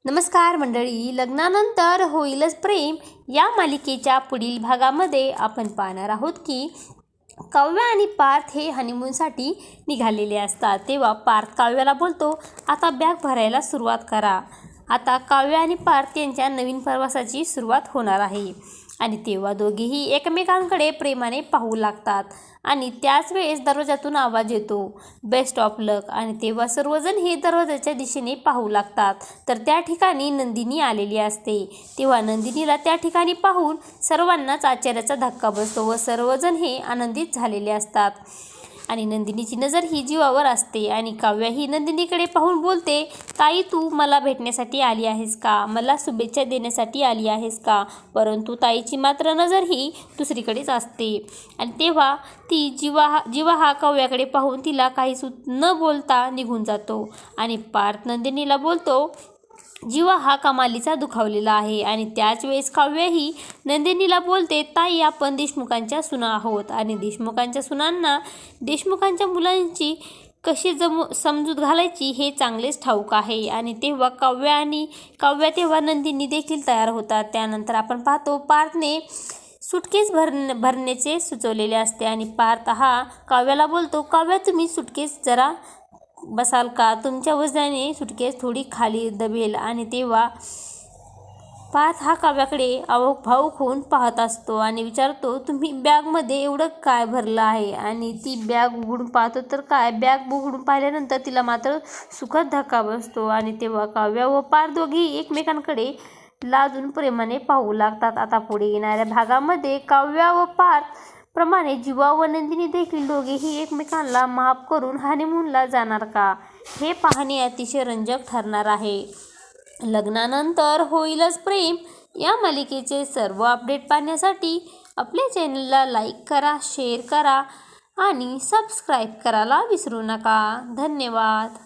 नमस्कार मंडळी, लग्नानंतर होईलच प्रेम या मालिकेच्या पुढील भागामध्ये आपण पाहणार आहोत की काव्या आणि पार्थ हे हनीमूनसाठी निघालेले असतात। तेव्हा पार्थ काव्याला बोलतो, आता बॅग भरायला सुरुवात करा। आता काव्या आणि पार्थ यांच्या नवीन प्रवासाची सुरुवात होणार आहे आणि तेव्हा दोघेही एकमेकांकडे प्रेमाने पाहू लागतात आणि त्याच वेळेस दरवाजातून आवाज येतो, बेस्ट ऑफ लक। आणि तेव्हा सर्वजण हे दरवाजाच्या दिशेने पाहू लागतात तर त्या ठिकाणी नंदिनी आलेली असते। तेव्हा नंदिनीला त्या ठिकाणी पाहून सर्वांनाच आश्चर्याचा धक्का बसतो व सर्वजण हे आनंदित झालेले असतात आणि नंदिनीची नजर ही जीवावर असते आणि काव्या ही नंदिनीकडे पाहून बोलते, ताई तू मला भेटण्यासाठी आली आहेस का, मला शुभेच्छा देण्यासाठी आली आहेस का? परंतु ताईची मात्र नजर ही दुसरीकडेच असते आणि तेव्हा ती जीवा हा काव्याकडे पाहून तिला काही न बोलता निघून जातो आणि पार्थ नंदिनीला बोलतो, जीवा हा कमालीचा दुखावलेला आहे। आणि त्याच वेळेस काव्या ही नंदिनीला बोलते, ताई आपण देशमुखांच्या सुना आहोत आणि देशमुखांच्या सुनांना देशमुखांच्या मुलांची कशी समजूत घालायची हे चांगलेच ठाऊक आहे। आणि तेव्हा काव्या तेव्हा नंदिनी देखील तयार होतात। त्यानंतर आपण पाहतो पार्थने सुटकेस भरण्याचे सुचवलेले असते आणि पार्थ हा काव्याला बोलतो, काव्या तुम्ही सुटकेस जरा बसाल का, तुमच्या वजनाने सुटकेस थोडी खाली दबेल। आणि तेव्हा पार्थ हा काव्याकडे भावुक होऊन पाहत असतो आणि विचारतो, तुम्ही बॅगमध्ये एवढं काय भरलं आहे? आणि ती बॅग उघडून पाहतो तर काय, बॅग उघडून पाहिल्यानंतर तिला मात्र सुखद धक्का बसतो आणि तेव्हा काव्या व पार्थ दोघेही एकमेकांकडे लाजून प्रेमाने पाहू लागतात। आता पुढे येणाऱ्या भागामध्ये काव्या व पार्थ प्रमाणे जीवा व नंदिनी देखील दोघेही एकमेकांना माफ करून हनीमूनला जाणार का, हे पाहणे अतिशय रंजक ठरणार आहे। लग्नानंतर होईलच प्रेम या मालिकेचे सर्व अपडेट पाहण्यासाठी आपल्या चॅनलला लाईक करा, शेअर करा आणि सबस्क्राईब करायला विसरू नका। धन्यवाद।